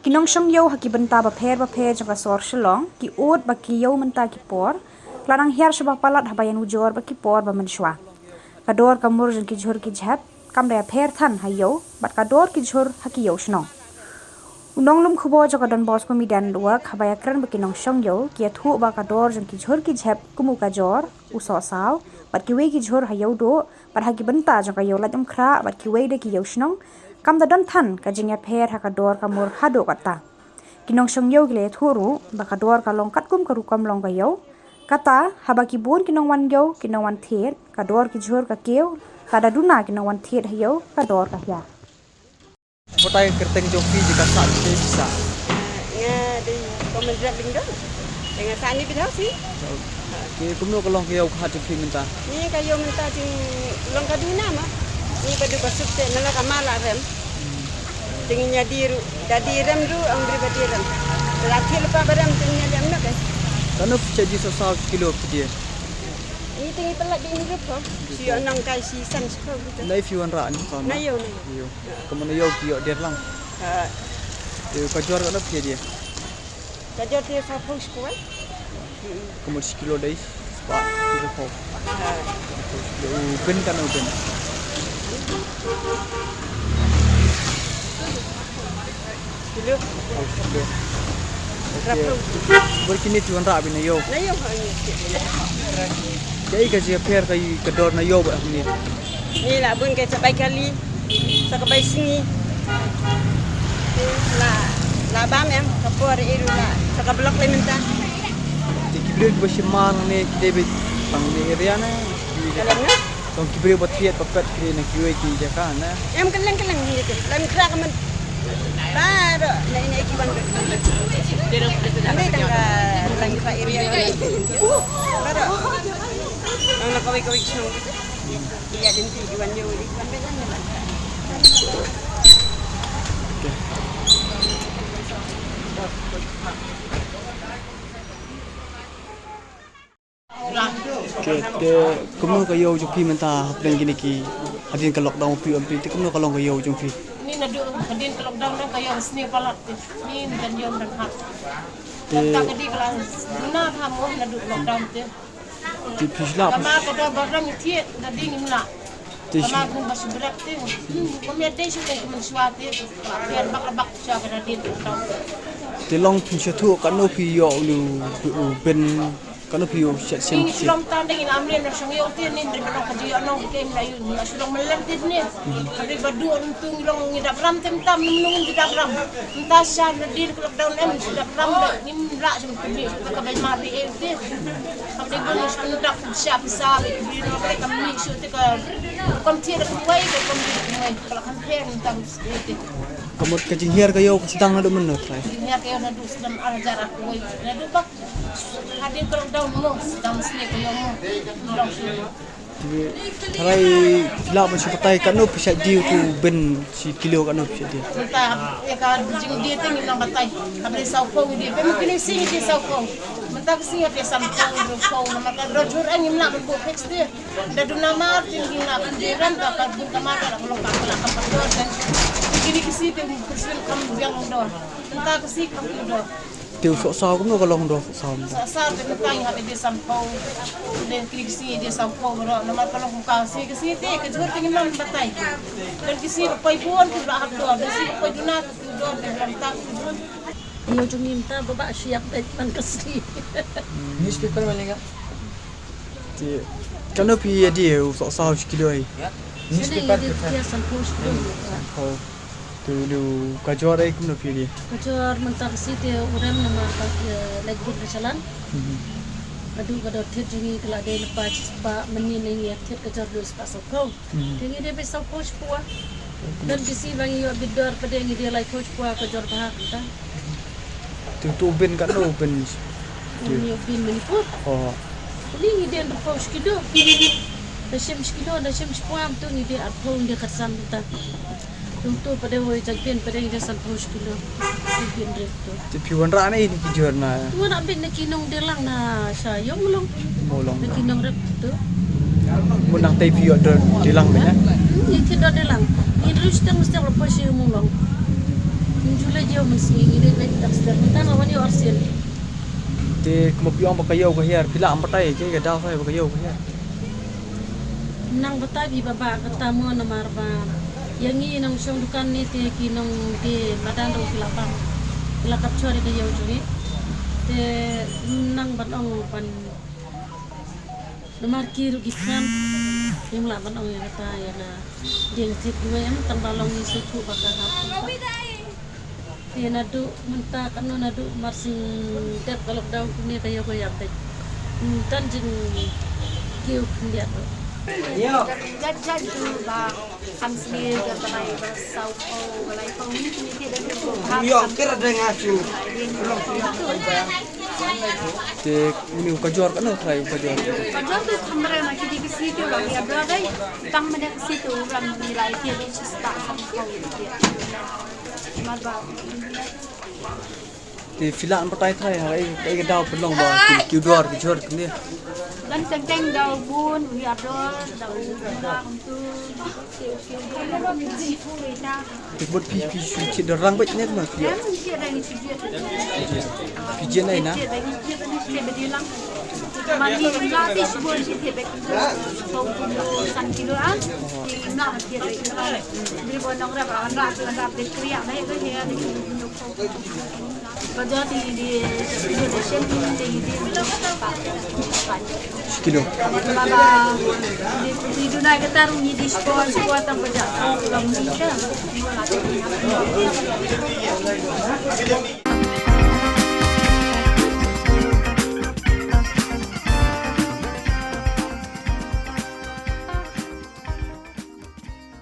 Kinong syong yo haki benta ba pher jangka sor shalong ki od ba ki yo menta ki por klarang hiar shaba palat habayan ujor ba ki por ba menshwa kador kamur jang ki jhur ki jhap kam da pher than hayo bat kador ki jhur haki yo shno unong lum khubo jaka don bos ko mi dan dua khabaya kran ba kinong syong yo ki thu ba kador jang ki jhur ki jhap kumu ka jor uso saw bat ki we ki jhur hayo do bat haki benta jangka yo lajum khra bat ki we de ki yo shnong kam da don than ka jingya pher hakador kamur hado kata kinong syong yo gile thuru bakador kalong kat kum karukam long ka yo kata habaki bun kinong wan yo kinong wan thet kador ki jhur ka keu kada duna kinong wan thet hayo kador ka ya Potai kerteng joki jika saat bisa. Ya, di komentar dingdong. Dengan sani bidau sih. Ke kumno kalong kau khat joki minta. Ni kayo minta jing long kaduna mah. Ni badu basuk te nala kamala rem. Tingnya diru, dadi rem du ang beri badi rem. Laki lupa barang tingnya rem nak eh. Kanu jadi sosal kilo dia. Ni tinggi pelak di ni rupa. Si onang kai si san sepo gitu. Nai fiwan ra ni kan. Na yo. Yo. Kamu yo kio dia lang. Yo kajuar kanu dia. Kajo te sa pung sepo. Kamu sekilo dai. Spa dia kau. Yo ben kan ben. Kilo. Berkini tuan ra bin yo. Na yo. Jadi kasi pher kay kador na yo ba ni. Ni lah bun kay sabay kali. Sa kabay singi. La bam em kapor iru la sa kablok le minta. Kibir ba siman ni David pang ni area na. Kalang na. Tong kibir ba tiet papat kri na kiwe ki jaka na. Em kalang ni tu. Lam kra ka man. Baro na ina ikiban. Ande tangga lang pa area. Baro. Ang nakaway-kaway sino. Iya din ikiban yo. Sampai lang na. Okay, kumno kayo joki menta hapden gini ki hadin ka lockdown pi ampi te kumno kalong kayo joki. Ni na do kadin ka lockdown nang kayo sni palat ni dan yom dan hat. Ta kadi kelas na ha mo na do lockdown te. Ti pisla. Kama ka do barang tie na ding imla. Kama kun bas berat te. Kami ada sih kan men suate biar bak siya ka din lockdown. Ti long pin chatu kanu pi yo lu ben kanu pi yo sen. Ini sulam tanding in amrin na siyang yo te ni dari barang kadi anong game na yun na sulang melentit ni. Kadi badu untung long ngidap ram tem nung ngidap ram. Entah siya na din ko lockdown em ngidap ram ni mra siya kadi ka bay mari e te. Kadi bonus pendak siya bisa di no ka kami shoot ka kom tier ka way ka kom may kala kan pen tam te. Kamu kajing hiar kayo sedang na do menut rai. Ini kayo na dus dan ajar aku way. Na do bak hadin ko lockdown mo dam snake ko mo. Tarai la ba si patay kanu pisa diu tu ben si kilo kanu pisa dia. Mentah ya ka jing dia ting nang batay. Kabri sa ko dia. Pe mungkin sing dia sa ko. Mentah sing dia sampong ko na maka rojur ang imna ko fix dia. Dadu nama tinggi na diran ka ka bun kamata ko ka ka ka dan gini kisi te kursin kam yang do. Mentah kisi kam do. Tiu sok sa kumno kalong do sa. Sa te mentang ha dia sampong dan kisi dia sampong ro na maka ko ka kisi te ka jur tingin nam batay. Dan kisi pay buon ko ba do. Kisi pay dunat ko do dan tak Iyo minta baba siap dan kasih. Newspaper malinga. Ti kanu pi dia sok sa kilo ai. Newspaper dia sampus Oh. Tu kajuar ai kumno pi dia. Kacor mentak situ orang nama lagi berjalan. Aduh kada tet jingi kala de lepas pa menin ya tet kacor dus pasal kau. Tingi dia besok coach puah. Dan kisi bangi yo bidor pada ngi dia like coach puah kacor bahak ta. Tu ben kan no ben. Ni bin menipur. Oh. Ni ngi dia ndpo skido. Dashim skido dashim puam tu ngi dia atpong dia katsam ta. Untuk pada woi jagpian pada ngi dia sampo skido. Bin rekto. Ti piwan ra na ini kijuar na. Tu nak bin kinong dia lang na sayong long. Molong. Kinong rep tu. Munang tay piyo do dilang ba na. Ni tidak dia lang. Ini terus kita mesti lepas yang mulong. Menjula jauh mesti ini baik tak sedar. Mentang awan yo arsil. Te kemupiang bakayau ke hiar pila ambatai ke ga daw fai bakayau ke hiar. Nang batabi baba ketemu nomor ba. Yang ini nang song dukan ni te kinong di badan ro kilapang. Kilakap chori ke yo jungi. Te nang batong pan nomor kiru gitkan. Yung laban ang yung kata yan na ding tip mo yan tang balong ni suku baka hapon. Yan nado munta kano nado marsing dep kalau daw kuni kayo ko yapet. Tan jing kiu kundi ato. Jajah tu bah hamsir berbalai bersau balai kau ni kita dah Yo kira dengan tu. Te ini ukajor kan try ukajor. Kajar tu kamera nak kita ke situ lagi ada dai. Tang mana ke situ orang nilai dia di sista kau dia. Marba. Te pila ambatai try hai ga daw pelong ba ki dor ki jor kni. Dan teng daun bun, wiadol, daun gula untuk Te bot pi chi derang bet net ma ki. yang mesti ada ni sujud. Pijen ai na. Mandi gratis pun si tebek. Kau san kilo ah. Di nak dia dah. Di bonong berapa? Rak di kriak naik ke dia di untuk kerja di Indonesia Kilo. Baba di dunia kita rungi di sekolah tang kerja. Kalau kita